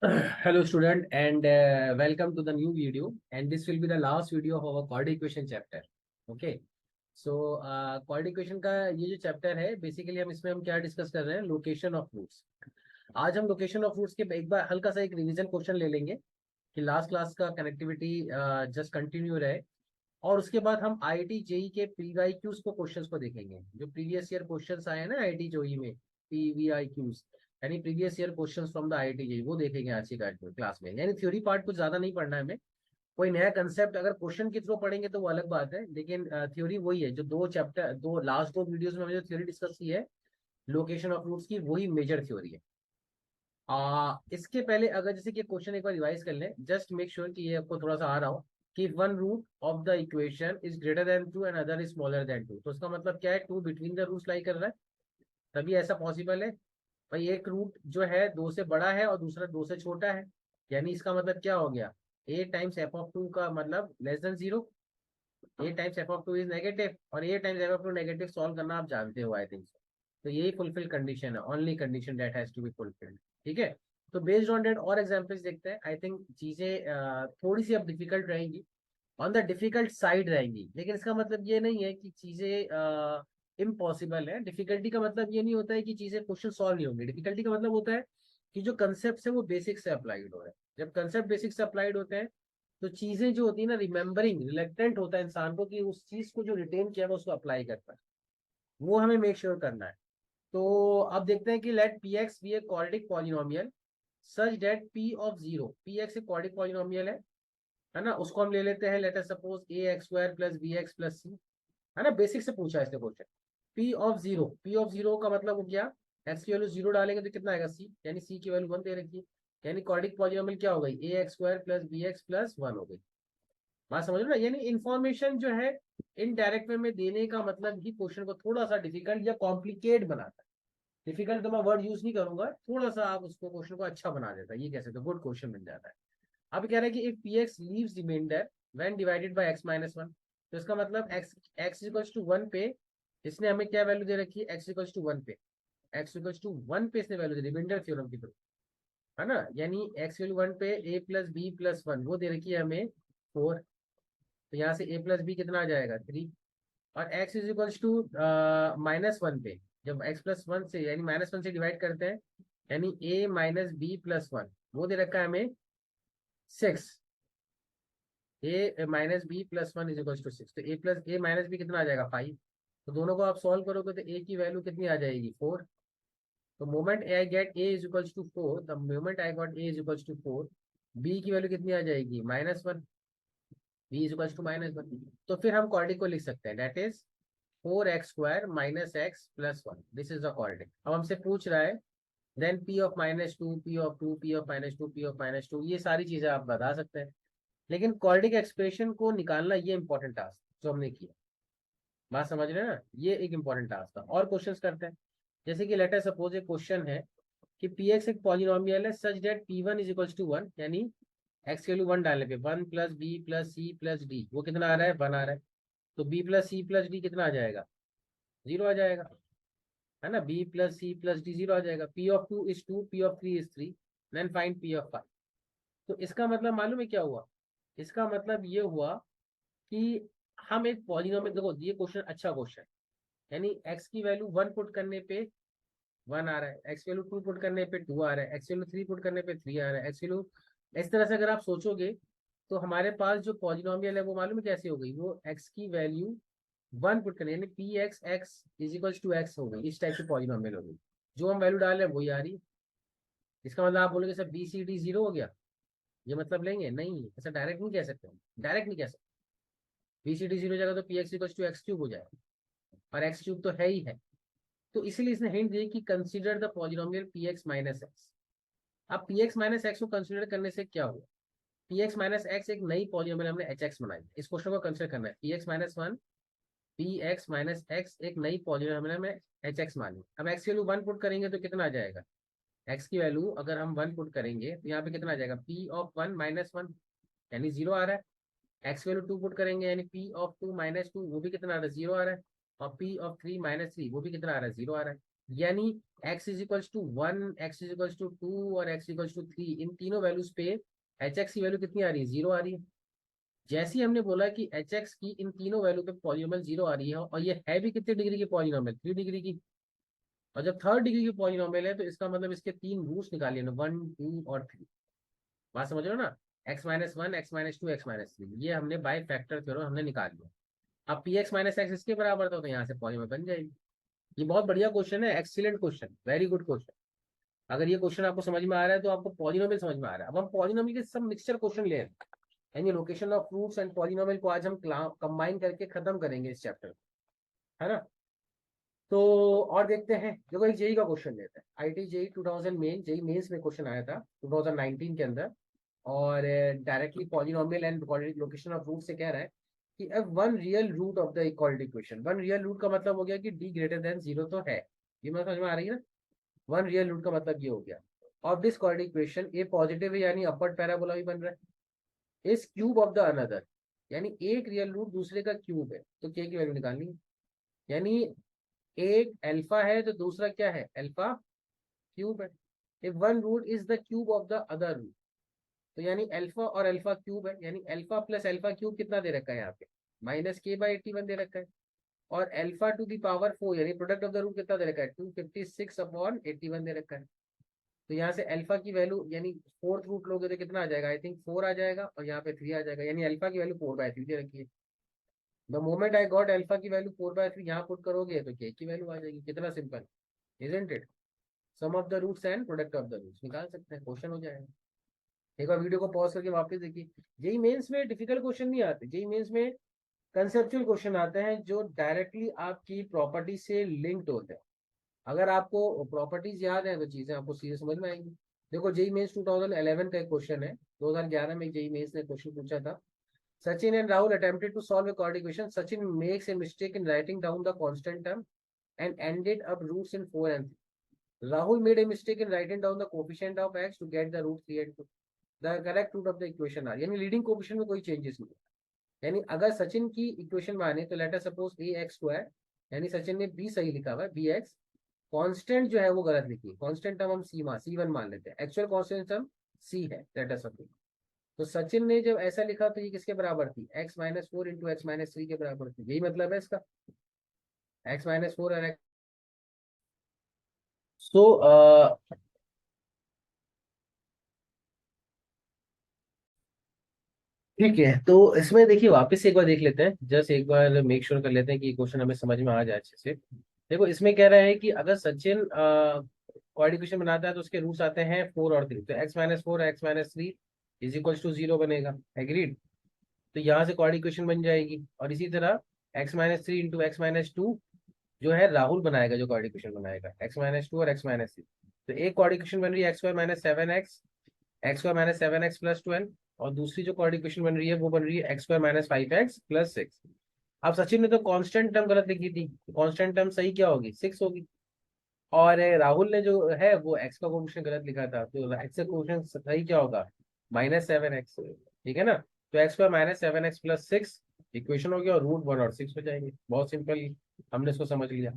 Hello student and welcome to the new video, and this will be the last video of our chord equation chapter. Okay, so chord equation का ये जो chapter है basically हम क्या discuss कर रहे हैं, लोकेशन ऑफ रूट्स। आज हम लोकेशन ऑफ रूट्स के एक बार हल्का सा एक रिवीजन क्वेश्चन ले लेंगे कि लास्ट क्लास का कनेक्टिविटी जस्ट कंटिन्यू रहे, और उसके बाद हम आईआईटी जेई के पीवीआईक्यूज को क्वेश्चंस को देखेंगे जो प्रीवियस ईयर क्वेश्चंस आए हैं ना आईआईटी जेई में। पीवीआईक्यूज यानी previous year questions from the IIT JEE, वो देखेंगे आज की क्लास में। यानी थ्योरी पार्ट कुछ ज्यादा नहीं पढ़ना है हमें, कोई नया कंसेप्ट अगर क्वेश्चन के थ्रू पढ़ेंगे तो वो अलग बात है, लेकिन थ्योरी वही है जो दो लास्ट दो वीडियोस में हमने जो थ्योरी डिस्कस की है लोकेशन ऑफ रूट्स की, वही मेजर थ्योरी है। इसके पहले अगर जैसे कि क्वेश्चन एक बार रिवाइज कर लें, जस्ट मेक श्योर कि ये आपको थोड़ा सा आ रहा हो कि one root of the equation is greater than two and other is smaller than two. तो इसका मतलब क्या है, two between the roots lie कर रहा है, तभी ऐसा पॉसिबल है। भाई एक रूट जो है दो से बड़ा है और दूसरा दो से छोटा है, यानी इसका मतलब क्या हो गया, A times F of two का मतलब less than zero. A times F of two is negative, और A times F of two negative solve करना आप जानते हो आई थिंक। तो यही फुलफिल कंडीशन है, only condition that has to be fulfilled. ठीक है, तो बेस्ड ऑन डेट और एग्जांपल्स देखते हैं। आई थिंक चीजें थोड़ी सी अब डिफिकल्ट रहेंगी, ऑन द डिफिकल्ट साइड रहेंगी, लेकिन इसका मतलब ये नहीं है कि चीजें इम्पॉसिबल है। डिफिकल्टी का मतलब ये नहीं होता है कि चीजें क्वेश्चन सॉल्व नहीं होंगे, डिफिकल्टी का मतलब होता है कि जो कंसेप्ट है वो बेसिक से अप्लाइड हो रहा है। जब कंसेप्ट बेसिक से अप्लाइड होते हैं तो चीजें जो होती है ना, रिमेम्बरिंग रिलेक्टेंट होता है इंसान को कि उस चीज को जो रिटेन किया है वो उसको अप्लाई कर पाए, वो हमें मेक श्योर करना है। तो अब देखते हैं कि let P X be a quadratic polynomial such that P of zero, P X एक क्वाड्रेटिक पॉलिनोमियल है ना, उसको हम ले लेते हैं, let us suppose A X square plus B X plus C, है ना, बेसिक से पूछा है इसने question. P of zero, P of zero का मतलब हो गया एक्स की वैल्यू जीरो डालेंगे तो कितना आएगा सी, यानी सी की वैल्यू वन दे रखी है, यानी क्वाड्रेटिक पॉलिनोमियल क्या हो गई, A X square plus B X plus one हो गई। बात समझ लो ना, यानी इन्फॉर्मेशन जो है इनडायरेक्ट वे में देने का मतलब ही क्वेश्चन को थोड़ा सा डिफिकल्ट या कॉम्प्लिकेट बनाता है। डिफिकल्ट तो मैं वर्ड यूज नहीं करूंगा, थोड़ा सा आप उसको क्वेश्चन को अच्छा बना देता है, ये कह सकते हो गुड क्वेश्चन बन जाता है। अब कह रहा है कि if P X leaves remainder when divided by X minus one, तो इसका मतलब X X equals to one पे इसने हमें क्या वैल्यू दे रखी है, एक्स इक्वल्स टू वन पे, एक्स इक्वल्स टू वन पे इसने वैल्यू दे रिमाइंडर थ्योरम की थ्रू, है ना, यानी एक्स वैल्यू वन पे A plus B plus one वो दे रखी है हमें फोर। तो यहाँ से ए प्लस बी कितना आ जाएगा थ्री, और X is equals to minus one पे, जब एक्स प्लस वन से यानी माइनस वन से डिवाइड करते हैं, यानी A minus B plus one वो दे रखा है हमें six. A minus B plus one is equals to six, तो A plus A minus B कितना आ जाएगा फाइव। तो दोनों को आप सॉल्व करोगे तो ए की वैल्यू कितनी आ जाएगी फोर। तो moment I get A is equals to four, the moment I got A is equals to four, B की वैल्यू कितनी आ जाएगी minus one, B is equals to minus one. तो फिर हम क्वाड्रेटिक को लिख सकते हैं, that is four X square minus X plus one, this is the quadratic. अब हमसे पूछ रहा है then P of minus two, P of two, P of minus two, P of minus to, ये सारी चीजें आप बता सकते हैं, लेकिन क्वाड्रेटिक एक्सप्रेशन को निकालना ये इंपॉर्टेंट टास्क जो हमने किया। बात समझ रहे हैं ना, ये एक इंपॉर्टेंट टास्क था। और क्वेश्चंस करते हैं, जैसे कि लेट अस सपोज एक क्वेश्चन है कि पी एक्स एक पॉलिनोमियल है such that P one is equals to one, यानी एक्स की वैल्यू वन डालने पे one plus B plus C plus D वो कितना आ रहा है, वन आ रहा है। तो B plus C plus D कितना आ जाएगा, जीरो आ जाएगा, है ना, B plus C plus D zero आ जाएगा। P of two is two, P of three is three, then find P of five. तो इसका मतलब मालूम है क्या हुआ, इसका मतलब ये हुआ कि हम एक पॉलिनोमियल, देखो ये क्वेश्चन अच्छा क्वेश्चन है, यानी एक्स की वैल्यू वन पुट करने पे वन आ रहा है, एक्स वैल्यू टू पुट करने पे टू आ रहा है, एक्स वैल्यू थ्री पुट करने पे थ्री आ रहा है, एक्स वैल्यू, इस तरह से अगर आप सोचोगे तो हमारे पास जो पॉलिनोमियल है वो मालूम है कैसे हो गई, वो एक्स की वैल्यू वन पुट करने यानी P X X is equals to X हो गई, इस टाइप की पॉलिनोमियल हो गई। जो हम वैल्यू डाल रहे हैं वही आ रही है। इसका मतलब आप बोलोगे sir B C D zero हो गया, ये मतलब लेंगे नहीं, ऐसा डायरेक्ट नहीं कह सकते, डायरेक्ट नहीं कह सकते। बी सी डी जीरो जगह तो P X equals to X cube हो जाएगा, और एक्स क्यूब तो है ही है। तो इसीलिए इसने हिंट दी कि consider the polynomial P x minus x. अब पी एक्स माइनस एक्स को कंसीडर करने से क्या हुआ, पी एक्स माइनस एक्स एक नई पॉलिनोमियल हमने एच एक्स बनाई, इस क्वेश्चन को कंसीडर करना है, P x minus one, P x minus x एक नई पॉलिनोमियल हमने एच एक्स मानी। अब एक्स की वैल्यू वन पुट करेंगे तो कितना आ जाएगा, एक्स की वैल्यू अगर हम वन पुट करेंगे तो यहाँ पे कितना आ जाएगा, P of one minus one, यानी जीरो आ रहा है। एक्स वैल्यू टू पुट करेंगे यानी P of two minus two, वो भी कितना आ रहा है, जीरो आ रहा है। और P of three minus three वो भी कितना आ रहा है, जीरो आ रहा है। यानी x is equals to 1, x is equals to 2 और x इक्वल्स टू 3, इन तीनों वैल्यूज पे एच एक्स की वैल्यू कितनी आ रही है? 0 आ रही है। जैसे ही हमने बोला कि एच एक्स की इन तीनों वैल्यू पे पॉलिनोमियल 0 आ रही है, और ये है भी कितने डिग्री की पॉलिनोमियल? 3 डिग्री की। और जब थर्ड डिग्री की पॉलिनोमियल है तो इसका मतलब इसके तीन रूट्स निकालिए ना, 1, 2 और 3। बात समझ रहे हो ना? x-1, x-2, x-3, ये हमने बाय फैक्टर थ्योरम हमने निकाल लिया। अब पी एक्स माइनस एक्स इसके बराबर था, तो यहाँ से पॉलीमर बन जाएगी। ये बहुत बढ़िया क्वेश्चन है, excellent question, very good question. अगर ये क्वेश्चन आपको समझ में आ रहा है तो आपको पॉलिनोमियल समझ में आ रहा है। अब हम पॉलिनोमियल के सब मिक्सचर क्वेश्चन ले रहे हैं, यानी location of fruits and polynomial को आज हम कंबाइन करके खत्म करेंगे इस चैप्टर, है ना? तो और देखते हैं, देखो एक जेई का क्वेश्चन लेते हैं। IIT JEE 2000 main, JEE mains में क्वेश्चन आया था 2019 के अंदर, और directly polynomial and location of root से कह रहा है कि अब one real root of the equality equation. One real root का मतलब हो गया कि डी ग्रेटर देन 0 तो है। ये मतलब समझ में आ रही है ना? वन रियल रूट का मतलब ये हो गया। Of this quadratic equation A positive है, यानी अपवर्ड पैराबोला भी बन रहा है। इस क्यूब ऑफ द अनदर, यानी एक रियल रूट दूसरे का क्यूब है, तो के की वैल्यू निकालनी है। यानी एक अल्फा है तो दूसरा क्या है? अल्फा क्यूब है। If one root is the cube of the other root, तो यानी अल्फा और अल्फा क्यूब है, यानी अल्फा प्लस अल्फा क्यूब कितना दे रखा है यहाँ पे? -k/81 दे रखा है। और अल्फा टू दी पावर 4, यानी प्रोडक्ट ऑफ द रूट कितना दे रखा है? 256/81 दे रखा है। तो यहाँ से अल्फा की वैल्यू, यानी फोर्थ रूट लोगे तो कितना आ जाएगा? आई थिंक 4 आ जाएगा, और यहाँ पे 3 आ जाएगा, यानी अल्फा की वैल्यू 4/3 दे रखी है। The moment I got alpha की वैल्यू 4/3 यहाँ पुट करोगे तो के की वैल्यू आ जाएगी। कितना simple, isn't it? Sum of the roots and product of the roots निकाल सकते हैं, क्वेश्चन हो जाएगा। एक बार वीडियो को पॉज करके वापस देखिए। जेई मेंस में डिफिकल्ट क्वेश्चन नहीं आते, जेई मेंस में कंसेप्चुअल क्वेश्चन आते हैं जो डायरेक्टली आपकी प्रॉपर्टी से लिंक्ड होते हैं। अगर आपको प्रॉपर्टीज याद है तो चीजें आपको सीधे समझ में आएंगी। देखो जेई मेंस 2011 का एक क्वेश्चन है, 2011 में जेई मेंस ने क्वेश्चन पूछा था। Sachin and Rahul attempted to solve a chord equation. Sachin makes a mistake in writing down the constant term and ended up roots in 4 and 3. Rahul made a mistake in writing down the coefficient of x to get the root 3 and 2. The correct root of the equation are, यानी leading coefficient में कोई changes नहीं है। यानी अगर सचिन की equation माने तो late us suppose A X square, यानी सचिन ने बी सही लिखा हुआ है, बी एक्स। कांस्टेंट जो है वो गलत लिखी है, कांस्टेंट टर्म हम C1 मान लेते हैं, एक्चुअल कांस्टेंट टर्म सी है, लेट अस सपोज। तो सचिन ने जब ऐसा लिखा तो ये किसके बराबर थी? x-4 इंटू x-3 के बराबर थी, यही मतलब है इसका, x-4 और x। सो ठीक है, तो इसमें देखिए वापस से एक बार देख लेते हैं, जस्ट एक बार मेक श्योर कर लेते हैं कि क्वेश्चन हमें समझ में आ जाए अच्छे से। देखो इसमें कह रहा है कि अगर सचिन क्वाड्रिकेशन बनाता है तो उसके रूट्स आते हैं 4 और 3, तो x-4 x-3 is equals to 0 बनेगा, एग्रीड? तो यहाँ से क्वाड इक्वेशन बन जाएगी। और इसी तरह x-3 इंटू x-2 जो है राहुल बनाएगा, जो क्वाड इक्वेशन बनाएगा x-2 और x-3। तो एक क्वाड इक्वेशन बन रही है x2 - 7x और दूसरी जो क्वाड इक्वेशन बन रही है वो बन रही है x2 - 5x + 6। अब सचिन ने तो कांस्टेंट टर्म गलत लिखी थी, कांस्टेंट टर्म सही क्या होगी? 6 होगी। और राहुल ने जो है वो x का कोफिशिएंट गलत लिखा था, तो x का कोफिशिएंट सही क्या होगा? -7x, ठीक है ना? तो x2 - 7x + 6 इक्वेशन हो गया, और रूट 1 और 6 हो जाएंगे। बहुत सिंपल, हमने इसको समझ लिया।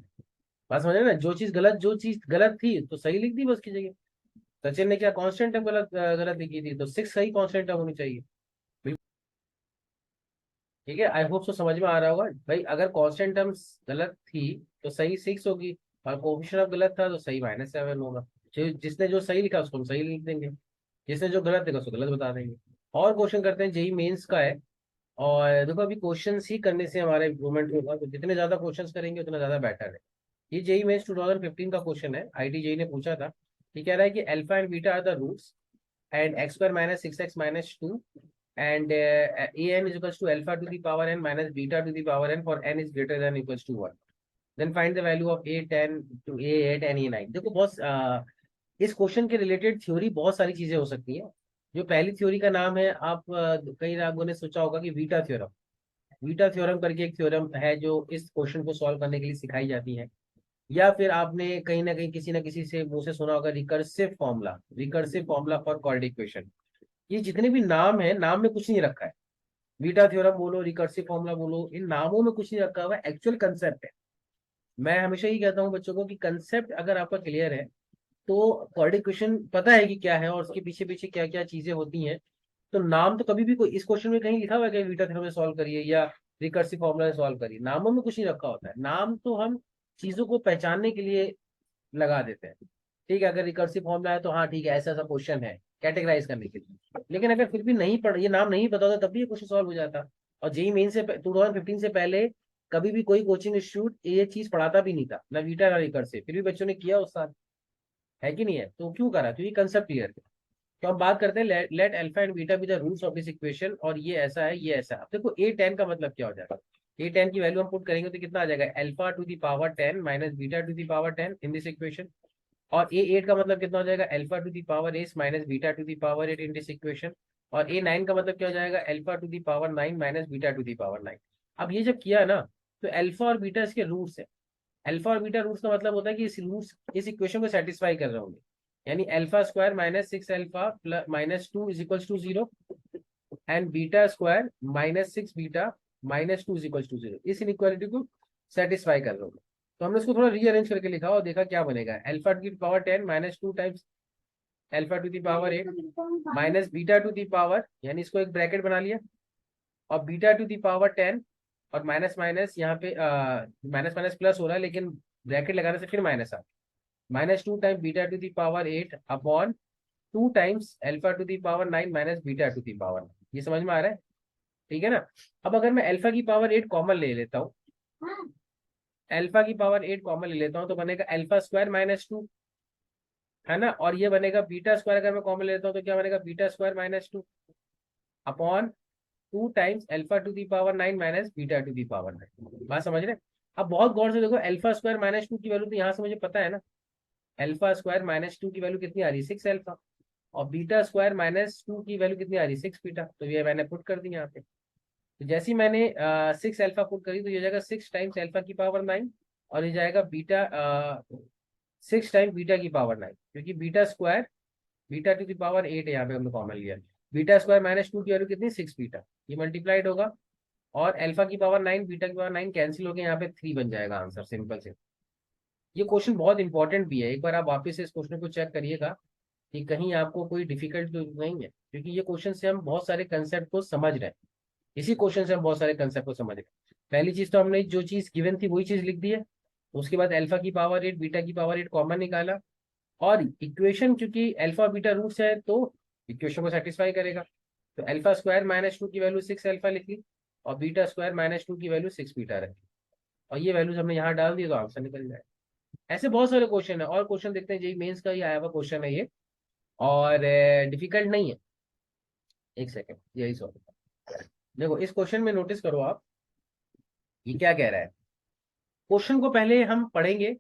बात समझे ना? जो चीज गलत थी तो सही लिख दी बस की जगह। सचिन ने क्या कांस्टेंट टर्म गलत लिखी थी, तो 6 सही कांस्टेंट टर्म होनी चाहिए। ठीक है, आई होप सो समझ में आ रहा होगा भाई। अगर कांस्टेंट टर्म्स गलत थी तो सही 6 होगी, और कोफिशिएंट ऑफ गलत था तो सही -7 होगा। जिसने जो सही लिखा उसको हम सही लिख देंगे, जिसने जो गलत लिखा उसको गलत बता देंगे। और क्वेश्चन करते हैं, जेई मेंस का है। और देखो अभी क्वेश्चंस ही करने से हमारा इम्प्रूवमेंट होगा, तो जितने ज्यादा क्वेश्चंस करेंगे उतना ज्यादा बेटर है। ये जेई मेंस 2015 का क्वेश्चन है, आईटी जेई ने पूछा था। ये कह रहा है कि alpha and beta are the roots and x2 - 6x - 2 and an is equals to alpha to the power n minus beta to the power n for n is greater than equals to 1. Then find the value of a10 to a8 and a9। देखो बहुत इस question के related theory बहुत सारी चीजें हो सकती है। जो पहली थ्योरी का नाम है, आप कई लोगों ने सोचा होगा कि वीटा थ्योरम। वीटा थ्योरम करके एक थ्योरम है जो इस क्वेश्चन को सॉल्व करने के लिए सिखाई जाती है। या फिर आपने कहीं ना कहीं किसी ना किसी से मुंह से सुना होगा recursive formula for quadratic equation. ये जितने भी नाम है, नाम में कुछ नहीं रखा है। बीटा थ्योरम बोलो, रिकर्सिव फॉर्मूला बोलो, इन नामों में कुछ नहीं रखा हुआ है, एक्चुअल कंसेप्ट है। मैं हमेशा ही कहता हूँ बच्चों को कि कंसेप्ट अगर आपका क्लियर है तो क्वाड्रेटिक क्वेश्चन पता है कि क्या है और उसके पीछे पीछे क्या क्या चीजें होती हैं, तो नाम तो कभी भी कोई इस क्वेश्चन में कहीं लिखा हुआ है कि बीटा थ्योरम में सॉल्व करिए या रिकर्सिव फॉर्मूला में सॉल्व करिए, नामों में कुछ नहीं रखा होता है। नाम तो हम चीजों को पहचानने के लिए लगा देते हैं। ठीक है, अगर रिकर्सिव फॉर्मूला है तो हाँ ठीक है, ऐसा ऐसा क्वेश्चन है, कैटेगराइज करने के लिए। लेकिन अगर फिर भी नहीं पढ़, ये नाम नहीं पता होता तब भी ये क्वेश्चन सॉल्व हो जाता। और जेई मेन से 2015 से पहले कभी भी कोई कोचिंग इंस्टीट्यूट ये चीज पढ़ाता भी नहीं था, ना बीटा ना रिकर्सिव, फिर भी बच्चों ने किया उस साल। है कि नहीं है? तो क्यों करा? क्योंकि कंसेप्ट क्लियर है। तो हम बात करते हैं let alpha and beta be the roots of this equation, और ये ऐसा है ये ऐसा है। अब देखो A10 का मतलब क्या हो जाएगा। A10 की वैल्यू हम पुट करेंगे तो कितना आ जाएगा, alpha to the power 10 minus beta to the power 10 in this equation. और A8 का मतलब कितना हो जाएगा, alpha to the power S minus beta to the power 8 in this equation. और A9 का मतलब क्या हो जाएगा, alpha to the power 9 minus beta to the power 9। अब ये जब किया ना, तो अल्फा और बीटा इसके रूट्स है। अल्फा और बीटा रूट्स का मतलब होता है कि इस रूट्स इस इक्वेशन को सेटिस्फाई कर रहे होंगे। यानी alpha square minus 6 alpha plus minus 2 is equals to 0, and beta square minus 6 beta minus 2 is equals to 0, इस इनइक्वालिटी को सेटिस्फाई कर रहे होंगे। तो हमने इसको थोड़ा रीअरेंज करके लिखा और देखा क्या बनेगा, alpha to the power 10 minus 2 times alpha to the power 8 minus beta to the power, यानी इसको एक ब्रैकेट बना लिया, और बीटा टू दी पावर 10, और माइनस माइनस यहाँ पे माइनस माइनस प्लस हो रहा है लेकिन ब्रैकेट लगाने से फिर माइनस आ, minus 2 time beta to the power 8 upon 2 times alpha to the power 9 minus beta to the power 9। ये समझ में आ रहा है? ठीक है ना? अब अगर मैं अल्फा की पावर 8 कॉमन ले लेता हूँ, अल्फा की पावर 8 कॉमन ले लेता हूँ तो बनेगा अल्फा स्क्वायर माइनस 2, है ना? और ये बनेगा बीटा स्क्वायर, अगर मैं कॉमन लेता हूँ तो क्या बनेगा, beta square minus 2 upon 2 times alpha to the power 9 minus beta to the power 9। बात समझ रहे हैं? अब बहुत गौर से देखो, अल्फा स्क्वायर माइनस 2 की वैल्यू तो यहाँ से मुझे पता है ना, अल्फा स्क्वायर माइनस 2 की वैल्यू कितनी आ रही है, 6 अल्फा। और बीटा स्क्वायर माइनस 2 की वैल्यू कितनी आ रही है, 6 बीटा। तो ये मैंने पुट कर दी यहाँ पे। तो जैसे ही मैंने 6 अल्फा पुट करी तो ये जाएगा 6 टाइम्स अल्फा की पावर 9, और ये जाएगा बीटा 6 टाइम्स बीटा की पावर 9, क्योंकि beta square beta to the power 8 है, यहाँ पे हमने कॉमन लिया। बीटा स्क्वायर माइनस 2 की वैल्यू कितनी, 6 बीटा। ये मल्टीप्लाइड होगा, और अल्फा की पावर 9 बीटा की पावर 9 कैंसिल हो गया, यहाँ पे 3 बन जाएगा आंसर, सिंपल से। ये क्वेश्चन बहुत इंपॉर्टेंट भी है, एक बार आप वापस से इस क्वेश्चन को चेक करिएगा कि कहीं आपको कोई डिफिकल्ट तो नहीं है, क्योंकि ये क्वेश्चन से हम बहुत सारे कंसेप्ट को समझ रहे हैं। इसी क्वेश्चन से हम बहुत सारे कंसेप्ट को समझ रहे हैं। पहली चीज तो हमने जो चीज गिवन थी वही चीज लिख दी है। उसके बाद अल्फा की पावर 8 बीटा की पावर 8 कॉमन निकाला, और इक्वेशन क्योंकि अल्फा बीटा रूट्स है तो इक्वेशन को सेटिस्फाई करेगा। तो अल्फा स्क्वायर माइनस 2 की वैल्यू 6 अल्फा लिख ली, और बीटा स्क्वायर माइनस 2 की वैल्यू 6 बीटा रखी, और ये वैल्यूज हमने यहाँ डाल दी तो आंसर निकल जाए। ऐसे बहुत सारे क्वेश्चन है, और क्वेश्चन देखते हैं, जेई मेंस का ही आया हुआ क्वेश्चन है ये, और डिफिकल्ट नहीं है। एक सेकेंड, यही सॉल्व। देखो इस क्वेश्चन में नोटिस करो आप, ये क्या कह रहा है। क्वेश्चन को पहले हम पढ़ेंगे,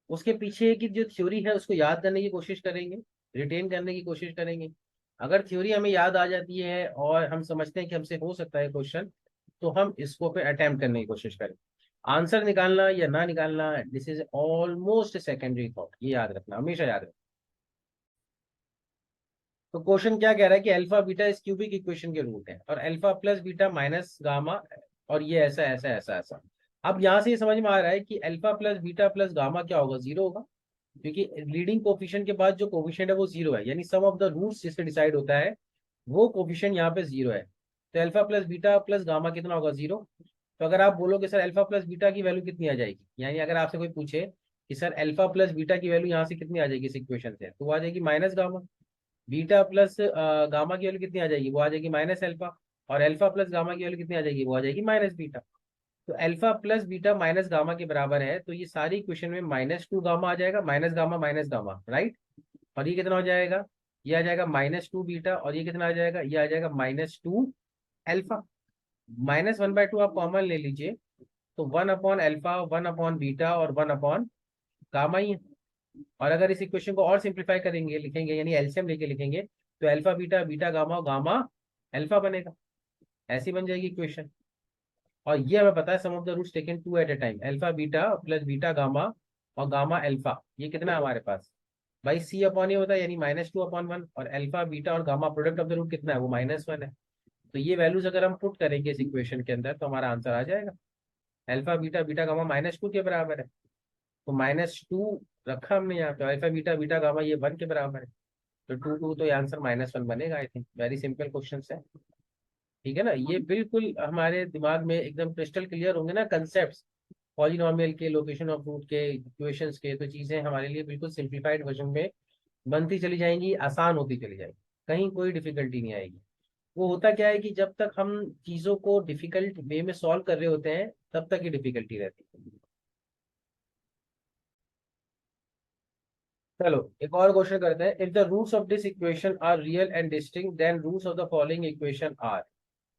उसके पीछे की जो थ्योरी है उसको याद करने की कोशिश करेंगे, रिटेन करने की कोशिश करेंगे। अगर थ्योरी हमें याद आ जाती है और हम समझते हैं कि हमसे हो सकता है क्वेश्चन, तो हम इसको पे अटेम्प्ट करने की कोशिश करें। आंसर निकालना या ना निकालना, this is almost secondary thought, ये याद रखना, हमेशा याद रखना। तो क्वेश्चन क्या कह रहा है कि अल्फा बीटा इस क्यूबिक इक्वेशन के रूट है, और alpha plus beta minus gamma, और ये ऐसा ऐसा ऐसा ऐसा। अब यहाँ से ये समझ में आ रहा है कि alpha plus beta plus gamma क्या होगा, 0 होगा, क्योंकि लीडिंग कोफिशिएंट के बाद जो कोफिशिएंट है वो 0 है, यानी सम ऑफ द रूट्स जिससे डिसाइड होता है वो कोफिशिएंट यहाँ पे 0 है। तो alpha plus beta plus gamma कितना होगा, 0। तो अगर आप बोलोगे सर अल्फा प्लस बीटा की वैल्यू कितनी आ जाएगी, यानी अगर आपसे कोई पूछे कि सर अल्फा प्लस बीटा की वैल्यू यहाँ से कितनी आ जाएगी इस इक्वेशन से, तो वो आ जाएगी minus gamma. Beta plus gamma की वैल्यू कितनी आ जाएगी, वो आ जाएगी माइनस अल्फा। और अल्फा प्लस गामा की वैल्यू कितनी आ जाएगी, वो आ जाएगी माइनस बीटा। तो alpha plus beta minus gamma के बराबर है, तो ये सारी इक्वेशन में -2 गामा आ जाएगा, माइनस गामा, राइट। और ये कितना हो जाएगा, ये आ जाएगा -2 बीटा, और ये कितना आ जाएगा, ये आ जाएगा -2 अल्फा। -1/2 आप कॉमन ले लीजिए, तो 1/अल्फा 1/बीटा और 1 गामा ही है। और अगर इस इक्वेशन को और सिंप्लीफाई करेंगे, लिखेंगे यानी एलसीएम लेके लिखेंगे, तो alpha beta beta gamma gamma alpha बनेगा, ऐसी बन जाएगी इक्वेशन। और ये हमें पता है sum of the roots taken 2 at a time, alpha beta plus beta gamma और गामा अल्फा, ये कितना है हमारे पास भाई, सी अपॉन ये होता है, यानी -2/1, और अल्फा बीटा और gamma product of the root कितना है, वो -1 है। तो ये वैल्यूज अगर हम पुट करेंगे इस इक्वेशन के अंदर तो हमारा आंसर आ जाएगा। अल्फा बीटा बीटा गामा -2 के बराबर है, तो -2 रखा हमने यहाँ पे, अल्फा बीटा बीटा गामा ये 1 के बराबर है, तो 2 2 तो ये आंसर -1 बनेगा। I think very simple question है, ठीक है ना। ये बिल्कुल हमारे दिमाग में एकदम क्रिस्टल क्लियर होंगे ना कंसेप्ट, पॉलिनॉमियल के, लोकेशन ऑफ रूट के, इक्वेशंस के, तो चीजें हमारे लिए बिल्कुल सिंप्लीफाइड वर्जन में बनती चली जाएंगी, आसान होती चली जाएगी, कहीं कोई डिफिकल्टी नहीं आएगी। वो होता क्या है कि जब तक हम चीजों को डिफिकल्ट वे में सॉल्व कर रहे होते हैं तब तक ही डिफिकल्टी रहती है। चलो एक और क्वेश्चन करते हैं। If the roots of this equation are real and distinct then roots of the following equation are,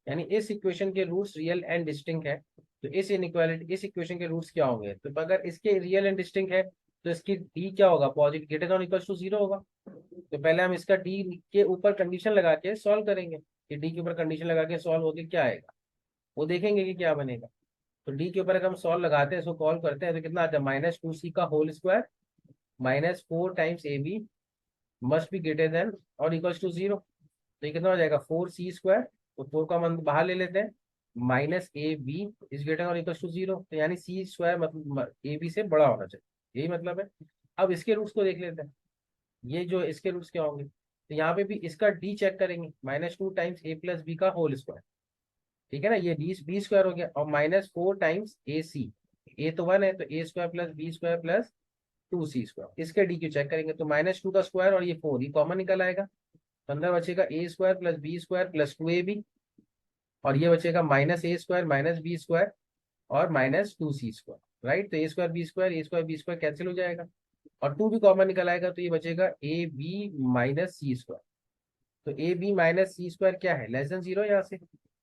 यानी इस इक्वेशन के रूट्स रियल एंड डिस्टिंक्ट है, तो इस इनइक्वालिटी, इस इक्वेशन के रूट्स क्या होंगे, तो अगर इसके रियल एंड डिस्टिंक्ट है तो इसकी डी क्या होगा, positive greater than equal to 0 होगा। तो पहले हम इसका डी के ऊपर कंडीशन लगा के सॉल्व करेंगे, कि डी के ऊपर कंडीशन लगा के सॉल्व होके क्या आएगा, वो देखेंगे कि क्या बनेगा। तो डी के ऊपर अगर हम सॉल्व लगाते हैं, इसको कॉल करते हैं, तो कितना आता है, -2c का whole square -4 times A B must be greater than और इक्वल्स टू 0। तो ये कितना हो जाएगा, 4c², तो 4 का मान बाहर ले लेते हैं, -ab इज ग्रेटर और इक्वल्स टू 0, तो यानी c² मतलब ए बी से बड़ा होना चाहिए, यही मतलब है। अब इसके रूट्स को देख लेते हैं, ये जो इसके रूट्स क्या होंगे, तो यहाँ पे भी इसका डी चेक करेंगे, -2 टाइम्स a प्लस बी का होल स्क्वायर, ठीक है ना, ये बी स्क्वायर हो गया, और -4 टाइम्स ए सी, ए तो 1 है, तो a² plus b² plus 2c², इसके डी क्यू चेक करेंगे, तो -2 का स्क्वायर और ये 4, ये कॉमन निकल आएगा, 15 बचेगा a² plus b² plus 2ab, और ये बचेगा -a² माइनस b² और -2c², राइट। तो a² b² कैंसिल हो जाएगा, और 2 भी कॉमन निकल आएगा, तो ये बचेगा ए बी माइनस c²। तो ए बी माइनस c² क्या है, लेस देन 0, यहाँ से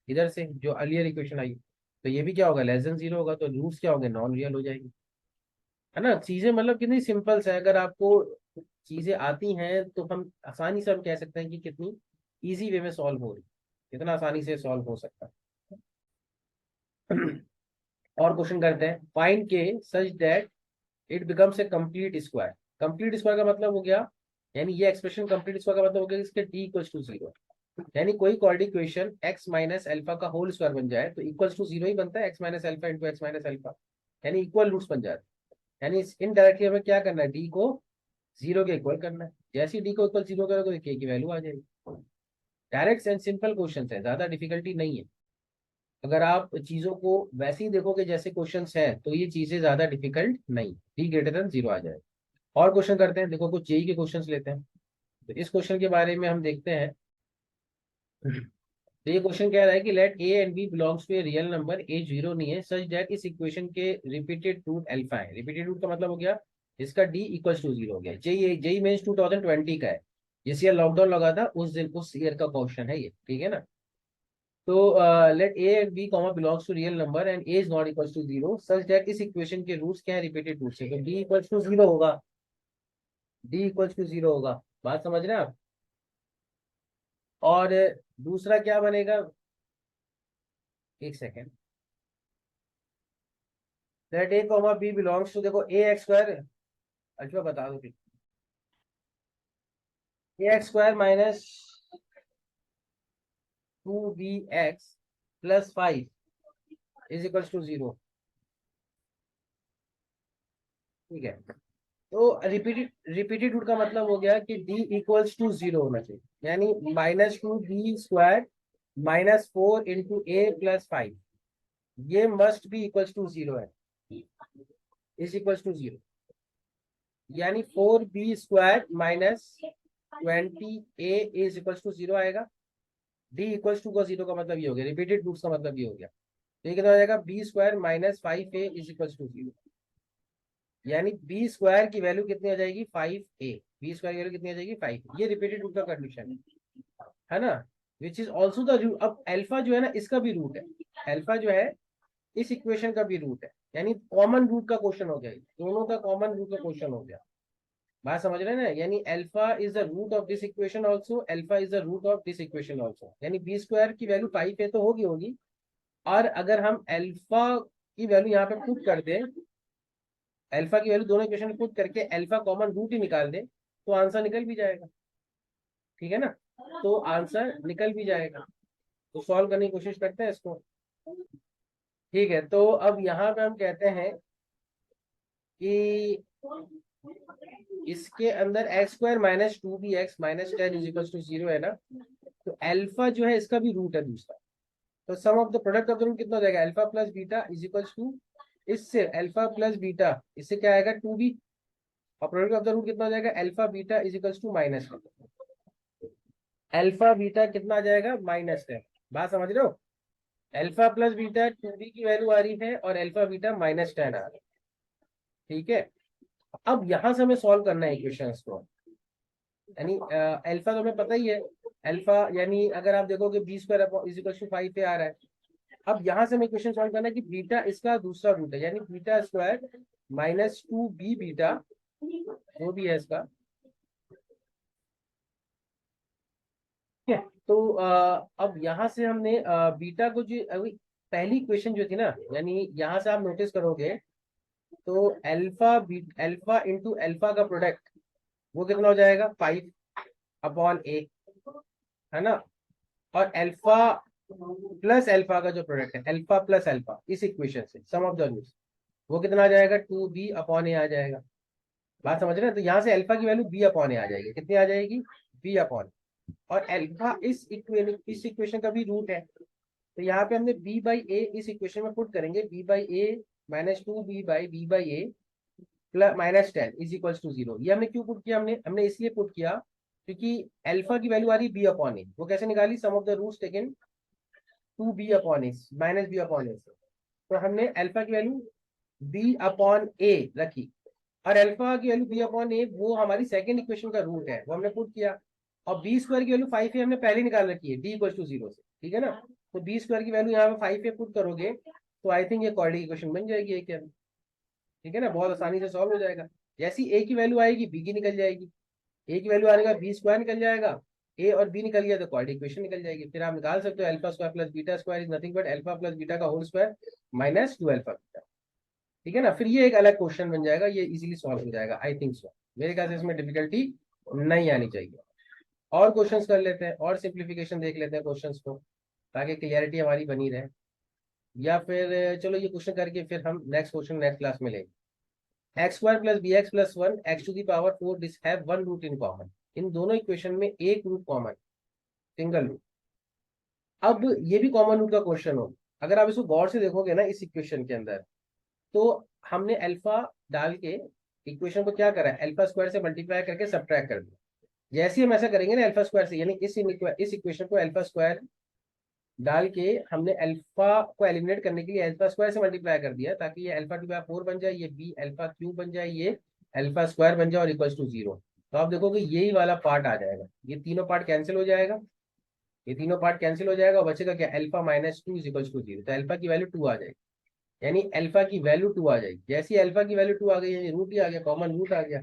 इधर से जो अर्लियर इक्वेशन आई, तो ये भी क्या होगा, लेस देन 0 होगा, तो रूट्स क्या होंगे, नॉन रियल हो जाएगी, है ना। चीजें मतलब कितनी सिंपल है, अगर आपको चीजें आती हैं तो हम आसानी से हम कह सकते हैं कि कितनी इजी वे में सॉल्व हो रही, कितना आसानी से सॉल्व हो सकता है। और क्वेश्चन करते हैं, फाइंड के such that it becomes a complete square. Complete square का मतलब हो गया, यानी ये एक्सप्रेशन कंप्लीट स्क्वायर का मतलब हो गया इसके डी इक्वल्स टू 0, यानी कोई quadratic equation x minus alpha का होल स्क्वायर बन जाए तो इक्वल्स टू 0 ही बनता है, x minus alpha into x minus alpha, यानी इक्वल रूट्स बन जाते हैं। यानी इनडायरेक्टली हमें क्या करना है, डी को 0 के इक्वल करना है, जैसे ही डी को इक्वल 0 करोगे तो k की वैल्यू आ जाएगी। डायरेक्ट एंड सिंपल क्वेश्चन है, ज्यादा डिफिकल्टी नहीं है। अगर आप चीजों को वैसे ही देखोगे जैसे क्वेश्चन है तो ये चीजें ज्यादा डिफिकल्ट नहीं, डी ग्रेटर देन 0 आ जाएगा। और क्वेश्चन करते हैं, देखो कुछ जेई के क्वेश्चन लेते हैं, तो इस क्वेश्चन के बारे में हम देखते हैं। तो ये क्वेश्चन कह रहा है कि let A and B belongs to a real number, A 0 नहीं है, सच दैट इस इक्वेशन के रिपीटेड रूट अल्फा है। रिपीटेड रूट का मतलब हो गया इसका डी इक्वल्स टू 0 हो गया। जेई जेई मेंस 2020 का है, जिस ईयर लॉकडाउन लगा था उस दिन उस ईयर का क्वेश्चन है ये, ठीक है ना। तो let A and B comma belongs to real number and A is not equals to 0 such that इस इक्वेशन के रूट्स क्या है, रिपीटेड रूट्स है, तो डी इक्वल्स टू 0 होगा, डी इक्वल्स टू 0 होगा, बात समझ रहे हैं आप। और दूसरा क्या बनेगा, एक second, let A comma B belongs to, देखो ए एक्स स्क्वायर, अच्छा बता दो, A X square minus 2bx plus 5 is equals to 0, ठीक है। तो रिपीटेड रूट का मतलब हो गया कि d इक्वल्स टू 0 होना चाहिए, यानी -2b² -4 × a + 5, ये मस्ट बी इक्वल्स टू 0 है, इज इक्वल्स टू 0, यानी 4b² -20a is equals to 0 आएगा। d इक्वल्स टू का 0 का मतलब ये हो गया, रिपीटेड रूट्स का मतलब ये हो गया, तो ये कितना हो जाएगा, b² -5a is equals to 0, यानी b² की वैल्यू कितनी आ जाएगी, 5a, b² की वैल्यू कितनी आ जाएगी, 5, ये रिपीटेड रूट का कंडीशन है ना, which is also the root. अब अल्फा जो है ना इसका भी रूट है, अल्फा जो है इस इक्वेशन का भी रूट है, यानी कॉमन रूट का क्वेश्चन हो गया, दोनों का कॉमन रूट का क्वेश्चन हो गया, बात समझ रहे हैं ना, यानी alpha is the root of this equation also, alpha is the root of this equation also, यानी b² की वैल्यू 5 है तो होगी होगी, और अगर हम अल्फा की वैल्यू यहाँ पे पुट कर दें, अल्फा की वैल्यू दोनों इक्वेशन में पुट करके अल्फा कॉमन रूट ही निकाल दे तो आंसर निकल भी जाएगा, ठीक है ना, तो आंसर निकल भी जाएगा। तो सॉल्व करने की कोशिश करते हैं इसको। ठीक है, तो अब यहाँ पे हम कहते हैं कि इसके अंदर X square minus 2bx minus 10 is equal to 0 है ना, तो अल्फा जो है इसका भी रूट है दूसरा। तो sum of the product of the root कितना हो जाएगा, alpha plus beta is equal to, इससे अल्फा प्लस बीटा, इससे क्या आएगा 2b, और प्रोडक्ट ऑफ द रूट कितना हो जाएगा, alpha beta is equal to minus, alpha beta कितना आ जाएगा, -10। बात समझ रहे हो, अल्फा प्लस बीटा 2b की वैल्यू आ रही है और अल्फा बीटा -10 आ रहा है। ठीक है, अब यहां से हमें सॉल्व करना है इक्वेशंस को, यानी अल्फा तो हमें पता ही है, अल्फा यानी अगर आप देखोगे B square is equal to 5 पे आ रहा है। अब यहाँ से हमें इक्वेशन सॉल्व करना है कि बीटा इसका दूसरा रूट है, यानी बीटा स्क्वायर -2b बीटा जो भी है इसका। ठीक है, तो अब यहाँ से हमने बीटा को जो अभी पहली इक्वेशन जो थी ना, यानी यहाँ से आप नोटिस करोगे तो अल्फा इंटू अल्फा का प्रोडक्ट वो कितना हो जाएगा, 5/a, है ना। और अल्फा प्लस अल्फा का जो प्रोडक्ट है, अल्फा प्लस अल्फा, इस इक्वेशन से सम ऑफ द रूट्स वो कितना आ जाएगा, 2b/a आ जाएगा। बात समझ रहे हैं, तो यहाँ से अल्फा की वैल्यू b/a आ जाएगी, कितनी आ जाएगी, b/, और अल्फा इस इक्वेशन का भी रूट है, तो यहाँ पे हमने b/a इस इक्वेशन में पुट करेंगे, b/a -2b/b/a plus -10 is equal to 0। ये हमने क्यों पुट किया, हमने इसलिए पुट किया क्योंकि अल्फा की वैल्यू आ रही b/a, वो कैसे निकाली, sum of the roots taken 2b/a -b/a से, तो हमने अल्फा की वैल्यू b/a रखी, और अल्फा की वैल्यू b/a वो हमारी सेकंड इक्वेशन का रूट है, वो हमने पुट किया। और बी स्क्वायर की वैल्यू 5 है, हमने पहले निकाल रखी है d इक्वल टू 0 से, ठीक है ना। तो बी स्क्वायर की वैल्यू यहाँ पे 5 पे पुट करोगे तो आई थिंक ये क्वाड्रेटिक इक्वेशन बन जाएगी एक, ठीक है ना, बहुत आसानी से सॉल्व हो जाएगा। जैसी ए की वैल्यू आएगी बी की निकल जाएगी, ए की वैल्यू आने का बी स्क्वायर निकल जाएगा, ए और बी निकल गया तो क्वाड्रेटिक इक्वेशन निकल जाएगी। फिर आप निकाल सकते हो alpha square plus beta square is nothing but alpha plus beta का होल स्क्वायर -2 अल्फा बीटा, ठीक है ना। फिर ये एक अलग क्वेश्चन बन जाएगा, ये इजीली सॉल्व हो जाएगा आई थिंक सो, मेरे ख्याल से इसमें डिफिकल्टी नहीं आनी चाहिए। और क्वेश्चंस कर लेते हैं, और सिंप्लीफिकेशन देख लेते हैं क्वेश्चंस को, ताकि क्लियरिटी हमारी बनी रहे। या फिर चलो ये क्वेश्चन करके फिर हम नेक्स्ट क्वेश्चन नेक्स्ट क्लास में लेंगे। X square plus B X plus 1 X to the power 4 this have one root in common, इन दोनों इक्वेशन में एक रूट कॉमन, सिंगल रूट। अब ये भी कॉमन रूट का क्वेश्चन हो, अगर आप इसको गौर से देखोगे ना इस इक्वेशन के अंदर, तो हमने अल्फा डाल के इक्वेशन को क्या करा है, अल्फा स्क्वायर से मल्टीप्लाई करके सब्ट्रैक्ट कर दिया। जैसे ही हम ऐसा करेंगे ना अल्फा स्क्वायर से, यानी इस इक्वेशन को अल्फा स्क्वायर डाल के हमने अल्फा को एलिमिनेट करने के लिए अल्फा स्क्वायर से मल्टीप्लाई कर दिया, ताकि ये अल्फा की पावर 4 बन जाए, ये बी अल्फा क्यूब बन जाए, ये अल्फा स्क्वायर बन जाए और इक्वल्स टू 0। तो आप देखोगे यही वाला पार्ट आ जाएगा, ये तीनों पार्ट कैंसिल हो जाएगा, ये तीनों पार्ट कैंसिल हो जाएगा और बचेगा क्या, अल्फा -2 इज इक्वल्स टू 0। तो अल्फा की वैल्यू 2 आ जाएगी, यानी अल्फा की वैल्यू 2 आ जाएगी। जैसी अल्फा की वैल्यू 2 आ गई, यानी रूट ही आ गया, कॉमन रूट आ गया,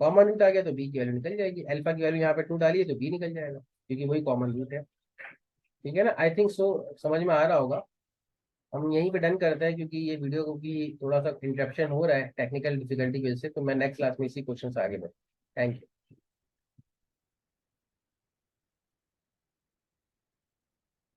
कॉमन रूट आ गया तो बी की वैल्यू निकल जाएगी। अल्फा की वैल्यू यहाँ पे 2 डालिए तो बी निकल जाएगा, क्योंकि वही कॉमन रूट है। ठीक है ना, आई थिंक सो समझ में आ रहा होगा। हम यहीं पे डन करते हैं, क्योंकि ये वीडियो को भी थोड़ा सा इंटरप्शन हो रहा है टेक्निकल डिफिकल्टी की वजह से, तो मैं नेक्स्ट क्लास में इसी क्वेश्चन से आगे बढ़ूँ। Thank you.